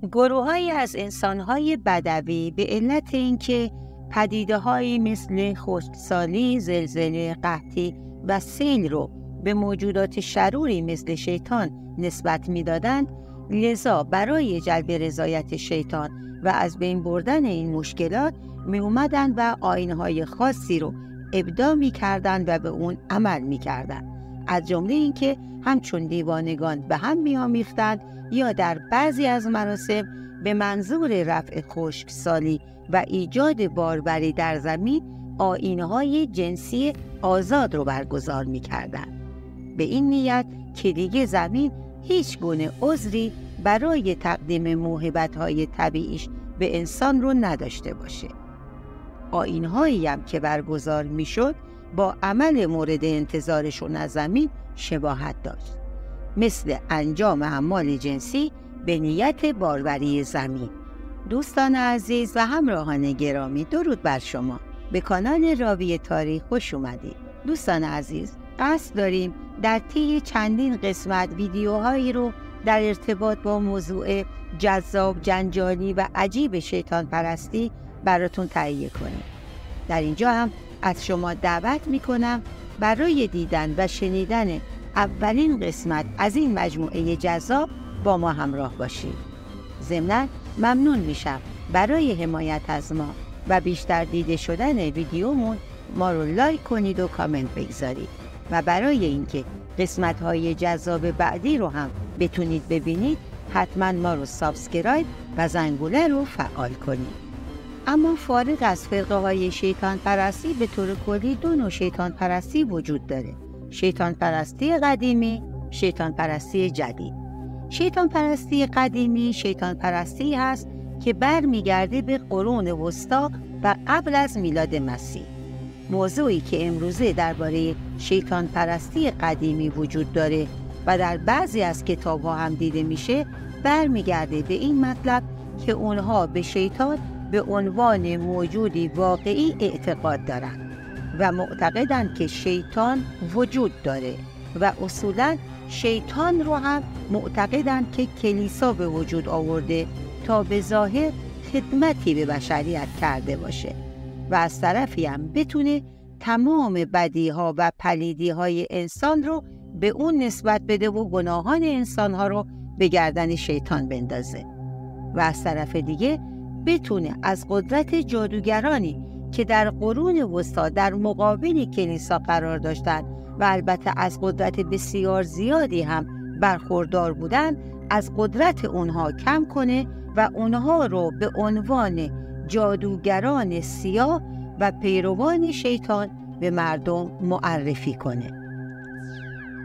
گروه‌هایی از انسان‌های بدوی به علت اینکه پدیده‌هایی مثل خشکسالی، زلزله، قحطی و سیل رو به موجودات شروری مثل شیطان نسبت می‌دادند، لذا برای جلب رضایت شیطان و از بین بردن این مشکلات می اومدن و آیین‌های خاصی رو ابداع می‌کردند و به اون عمل می‌کردند. از جمله اینکه همچون دیوانگان به هم می‌آمیختند یا در بعضی از مراسم به منظور رفع خشکسالی و ایجاد باربری در زمین آیین‌های جنسی آزاد رو برگزار می‌کردند. به این نیت که دیگه زمین هیچ گونه عذری برای تقدیم موهبت‌های طبیعیش به انسان رو نداشته باشه. آیین‌هایی هم که برگزار می‌شد با عمل مورد انتظارشون از زمین شباهت داشت، مثل انجام اعمال جنسی به نیت باربری زمین. دوستان عزیز و همراهان گرامی، درود بر شما. به کانال راوی تاریخ خوش اومدید. دوستان عزیز، قصد داریم در طی چندین قسمت ویدیوهایی رو در ارتباط با موضوع جذاب، جنجالی و عجیب شیطان پرستی براتون تهیه کنیم. در اینجا هم از شما دعوت میکنم برای دیدن و شنیدن اولین قسمت از این مجموعه جذاب با ما همراه باشید. ضمناً ممنون میشم برای حمایت از ما و بیشتر دیده شدن ویدیومون ما رو لایک کنید و کامنت بگذارید و برای اینکه قسمت‌های جذاب بعدی رو هم بتونید ببینید حتما ما رو سابسکرایب و زنگوله رو فعال کنید. اما فارغ از فرقه‌های شیطان پرستی، به طور کلی دو نوع شیطان پرستی وجود داره: شیطان پرستی قدیمی، شیطان پرستی جدید. شیطان پرستی قدیمی شیطان پرستی هست که برمیگرده به قرون وسطا و قبل از میلاد مسیح. موضوعی که امروزه درباره شیطان پرستی قدیمی وجود داره و در بعضی از کتاب‌ها هم دیده میشه، برمیگرده به این مطلب که اونها به شیطان به عنوان موجودی واقعی اعتقاد دارند و معتقدند که شیطان وجود داره و اصولاً شیطان رو هم معتقدند که کلیسا به وجود آورده تا به ظاهر خدمتی به بشریت کرده باشه و از طرفی هم بتونه تمام بدیها و پلیدیهای انسان رو به اون نسبت بده و گناهان انسانها رو به گردن شیطان بندازه و از طرف دیگه بتونه از قدرت جادوگرانی که در قرون وسطا در مقابل کلیسا قرار داشتند و البته از قدرت بسیار زیادی هم برخوردار بودند، از قدرت اونها کم کنه و اونها رو به عنوان جادوگران سیاه و پیروان شیطان به مردم معرفی کنه.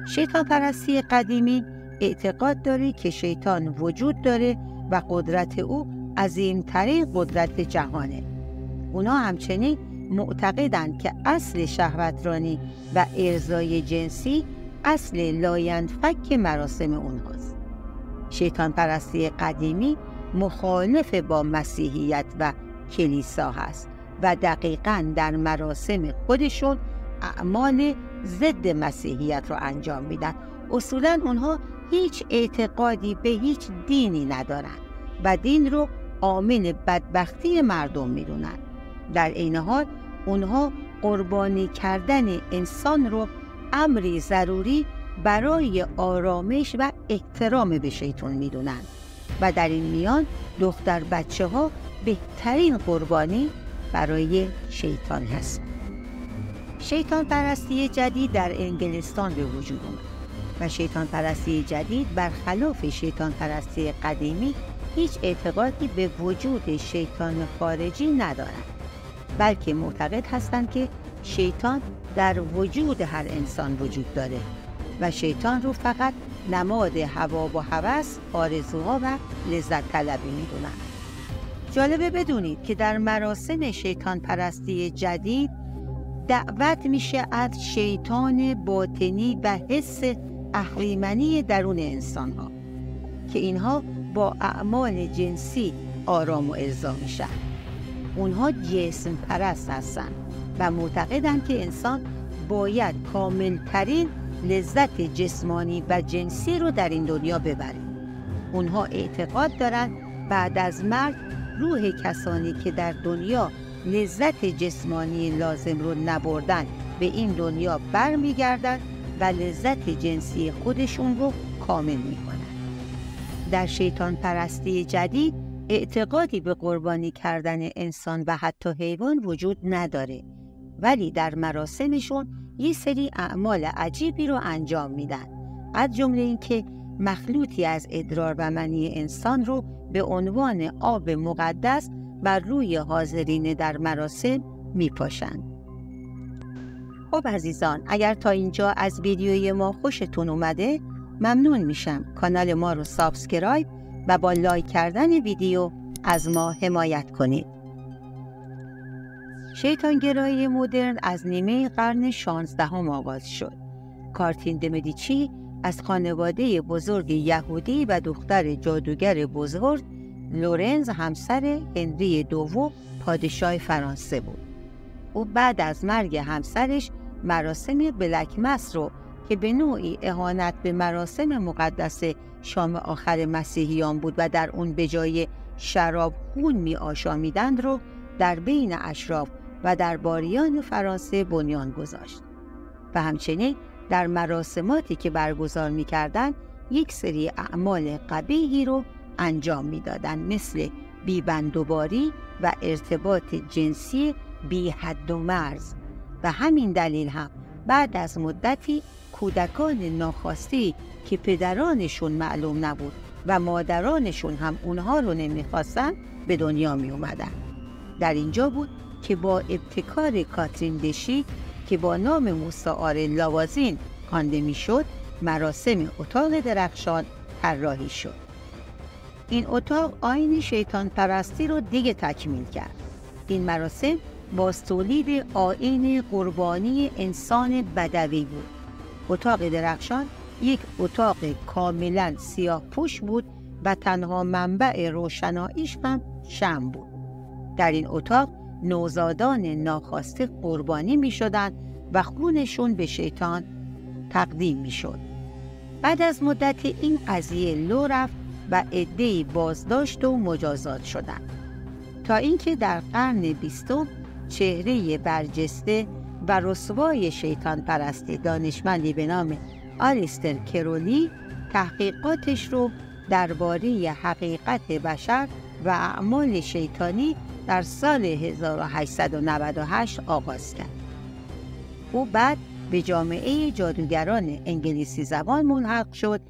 شیطان پرستی قدیمی اعتقاد داره که شیطان وجود داره و قدرت او عظیم‌ترین قدرت جهانه. اونا همچنین معتقدند که اصل شهوترانی و ارضای جنسی اصل لاینفک مراسم اونهاست. شیطان پرستی قدیمی مخالف با مسیحیت و کلیسا هست و دقیقاً در مراسم خودشون اعمال ضد مسیحیت رو انجام میدن. اصولاً اونها هیچ اعتقادی به هیچ دینی ندارن و دین رو عامل بدبختی مردم میدونن. در عین حال اونها قربانی کردن انسان رو امری ضروری برای آرامش و احترام به شیطان میدونن و در این میان دختر بچه ها بهترین قربانی برای شیطان هست. شیطان پرستی جدید در انگلستان به وجود اومد و شیطان پرستی جدید برخلاف شیطان پرستی قدیمی هیچ اعتقادی به وجود شیطان خارجی ندارند، بلکه معتقد هستند که شیطان در وجود هر انسان وجود داره و شیطان رو فقط نماد هوا و هوس، آرزوها و لذت طلبی میدونن. جالبه بدونید که در مراسم شیطان پرستی جدید دعوت میشه از شیطان باطنی و حس اهریمنی درون انسان ها که اینها با اعمال جنسی آرام و ارضا میشن. اونها جسم پرست هستن و معتقدن که انسان باید کاملترین لذت جسمانی و جنسی رو در این دنیا ببره. اونها اعتقاد دارن بعد از مرگ روح کسانی که در دنیا لذت جسمانی لازم رو نبردن به این دنیا برمیگردن و لذت جنسی خودشون رو کامل میکنن. در شیطان پرستی جدید اعتقادی به قربانی کردن انسان و حتی حیوان وجود نداره، ولی در مراسمشون یه سری اعمال عجیبی رو انجام میدن، از جمله اینکه مخلوطی از ادرار و منی انسان رو به عنوان آب مقدس بر روی حاضرین در مراسم میپاشند. خب عزیزان، اگر تا اینجا از ویدیوی ما خوشتون اومده، ممنون میشم کانال ما رو سابسکرایب و با لایک کردن ویدیو از ما حمایت کنید. شیطانگرایی مدرن از نیمه قرن 16 آغاز شد. کاترین د مدیچی از خانواده بزرگ یهودی و دختر جادوگر بزرگ لورنز همسر هنری دوم پادشاه فرانسه بود. او بعد از مرگ همسرش مراسم بلک مس رو که به نوعی اهانت به مراسم مقدس شام آخر مسیحیان بود و در اون به جای شراب خون می آشامیدند رو در بین اشراف و درباریان فرانسه بنیان گذاشت و همچنین در مراسماتی که برگزار می کردن یک سری اعمال قبیحی رو انجام می دادن، مثل بیبندوباری و ارتباط جنسی بی حد و مرز. و همین دلیل هم بعد از مدتی کودکان ناخواسته که پدرانشون معلوم نبود و مادرانشون هم اونها رو نمیخواستن به دنیا می اومدن. در اینجا بود که با ابتکار کاترین دشی که با نام مستعار لاوازین خوانده میشد، مراسم اتاق درخشان طراحی شد. این اتاق آیین شیطان پرستی رو دیگه تکمیل کرد. این مراسم باز تولید آیین قربانی انسان بدوی بود. اتاق درخشان یک اتاق کاملا سیاه پوش بود و تنها منبع روشناییش هم شمع بود. در این اتاق نوزادان ناخواسته قربانی می شدند و خونشون به شیطان تقدیم می شد. بعد از مدت این قضیه لو رفت و عده‌ای بازداشت و مجازات شدند، تا اینکه در قرن 20 چهره برجسته و رسوای شیطان پرستی دانشمندی به نام آلیستر کرولی تحقیقاتش رو درباره حقیقت بشر و اعمال شیطانی در سال 1898 آغاز کرد. او بعد به جامعه جادوگران انگلیسی زبان ملحق شد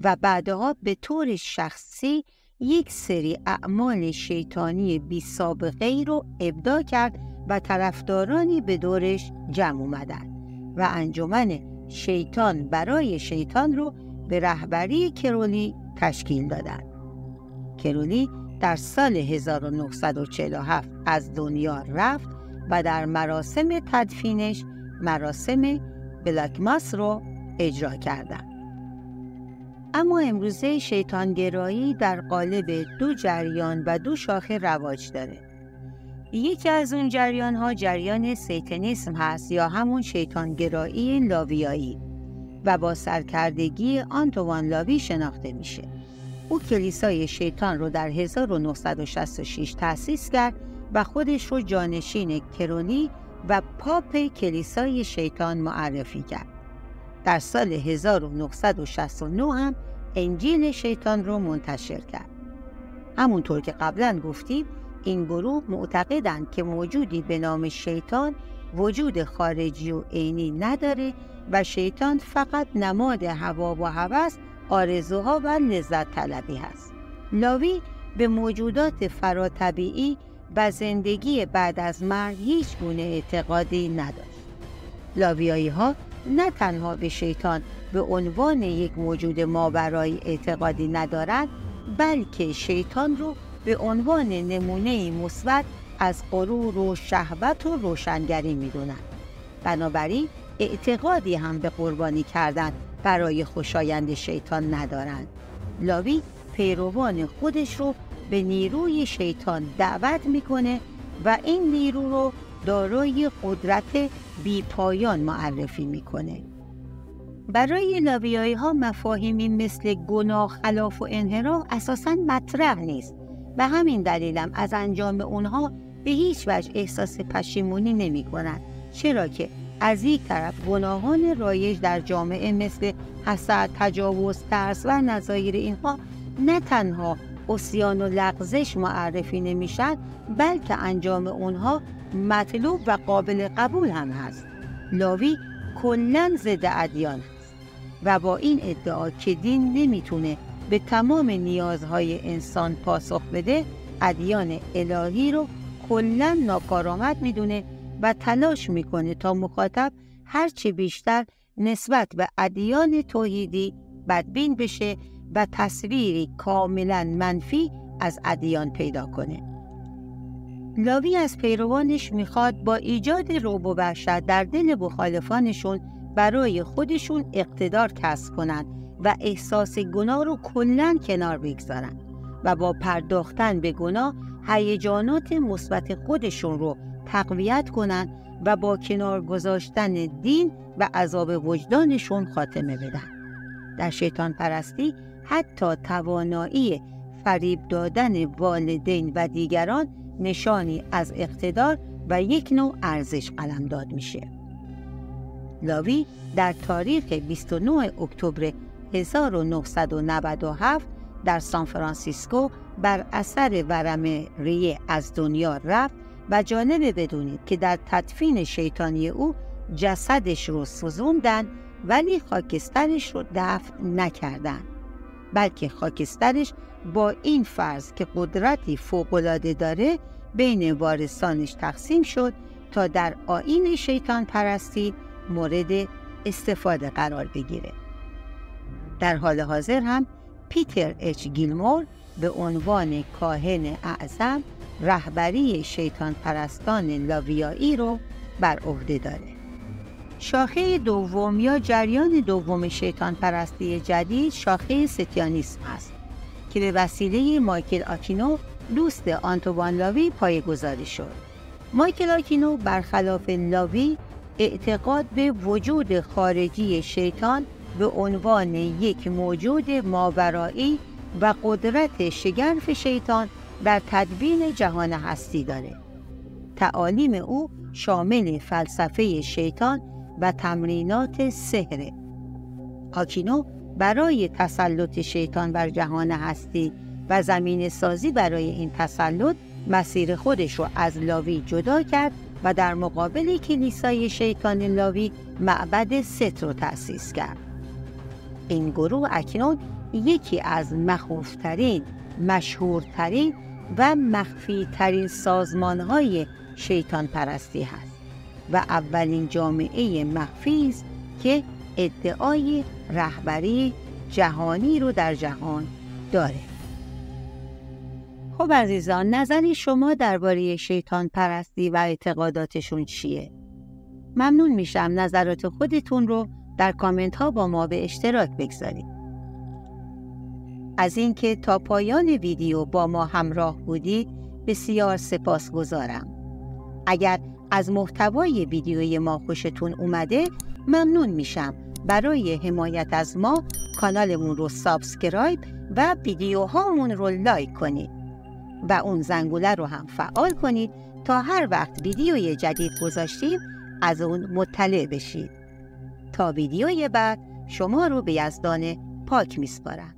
و بعدها به طور شخصی یک سری اعمال شیطانی بی سابقه‌ای رو ابداع کرد و طرفدارانی به دورش جمع اومدند و انجمن شیطان برای شیطان رو به رهبری کرولی تشکیل دادند. کرولی در سال 1947 از دنیا رفت و در مراسم تدفینش مراسم بلک مس رو اجرا کردند. اما امروزه شیطانگرایی در قالب دو جریان و دو شاخه رواج داره. یکی از اون جریان‌ها جریان سیتانیسم هست یا همون شیطانگرایی لاویایی و با سرکردگی آنتوان لاوی شناخته میشه. او کلیسای شیطان رو در 1966 تأسیس کرد و خودش رو جانشین کرولی و پاپ کلیسای شیطان معرفی کرد. در سال 1969 هم انجیل شیطان رو منتشر کرد. همونطور که قبلا گفتیم، این گروه معتقدند که موجودی به نام شیطان وجود خارجی و عینی نداره و شیطان فقط نماد هوا و هوس، آرزوها و لذت طلبی هست. لاوی به موجودات فراطبیعی و زندگی بعد از مرگ هیچ گونه اعتقادی نداشت. لاویایی ها نه تنها به شیطان به عنوان یک موجود ماورایی اعتقادی ندارند، بلکه شیطان رو به عنوان نمونه مثبت از غرور و شهوت و روشنگری می‌دونند. بنابراین اعتقادی هم به قربانی کردن برای خوشایند شیطان ندارند. لاوی پیروان خودش رو به نیروی شیطان دعوت میکنه و این نیرو رو دارای قدرت بیپایان معرفی میکنه. برای لاویایی ها مفاهیمی مثل گناه، خلاف و انحراف اساساً مطرح نیست به همین دلیلم از انجام اونها به هیچ وجه احساس پشیمونی نمی کنند، چرا که از یک طرف گناهان رایج در جامعه مثل حسد، تجاوز، ترس و نظایر اینها نه تنها عصیان و لغزش معرفی نمیشن، بلکه انجام اونها مطلوب و قابل قبول هم هست. لاوی کلاً ضد ادیان هست و با این ادعا که دین نمیتونه به تمام نیازهای انسان پاسخ بده، ادیان الهی رو کلاً ناکارآمد میدونه و تلاش میکنه تا مخاطب هرچی بیشتر نسبت به ادیان توحیدی بدبین بشه و تصویری کاملا منفی از ادیان پیدا کنه. لاوی از پیروانش میخواد با ایجاد رعب و وحشت در دل مخالفانشون برای خودشون اقتدار کسب کنن و احساس گناه رو کلاً کنار بگذارن و با پرداختن به گناه هیجانات مثبت خودشون رو تقویت کنن و با کنار گذاشتن دین و عذاب وجدانشون خاتمه بدن. در شیطان پرستی حتی توانایی فریب دادن والدین و دیگران نشانی از اقتدار و یک نوع ارزش قلمداد میشه. لاوی در تاریخ 29 اکتبر 1997 در سان فرانسیسکو بر اثر ورم ریه از دنیا رفت و جالب بدونید که در تدفین شیطانی او جسدش رو سوزوندن ولی خاکسترش رو دفن نکردن، بلکه خاکسترش با این فرض که قدرتی فوق‌العاده داره بین وارثانش تقسیم شد تا در آیین شیطان پرستی مورد استفاده قرار بگیره. در حال حاضر هم پیتر اچ گیلمور به عنوان کاهن اعظم رهبری شیطان پرستان لاویایی رو بر عهده داره. شاخه دوم یا جریان دوم شیطان پرستی جدید شاخه ستیانیسم است که به وسیله مایکل آکینو دوست آنتوان لاوی پایه‌گذاری شد. مایکل آکینو برخلاف لاوی اعتقاد به وجود خارجی شیطان به عنوان یک موجود ماورایی و قدرت شگرف شیطان در تدبیر جهان هستی داره. تعالیم او شامل فلسفه شیطان و تمرینات سحر. آکینو برای تسلط شیطان بر جهان هستی و زمین سازی برای این تسلط مسیر خودش رو از لاوی جدا کرد و در مقابل کلیسای شیطان لاوی معبد ست رو تأسیس کرد. این گروه اکنون یکی از مخوفترین، مشهورترین و مخفیترین سازمانهای شیطان پرستی هست و اولین جامعه مخفی است که ادعای رهبری جهانی رو در جهان داره. خب عزیزان، نظر شما درباره شیطان پرستی و اعتقاداتشون چیه؟ ممنون میشم نظرات خودتون رو در کامنت ها با ما به اشتراک بگذارید. از اینکه تا پایان ویدیو با ما همراه بودید بسیار سپاسگزارم. اگر از محتوای ویدیوی ما خوشتون اومده ممنون میشم برای حمایت از ما کانالمون رو سابسکرایب و ویدیوهامون رو لایک کنید و اون زنگوله رو هم فعال کنید تا هر وقت ویدیوی جدید گذاشتیم از اون مطلع بشید. تا ویدیوی بعد شما رو به یزدان پاک میسپارم.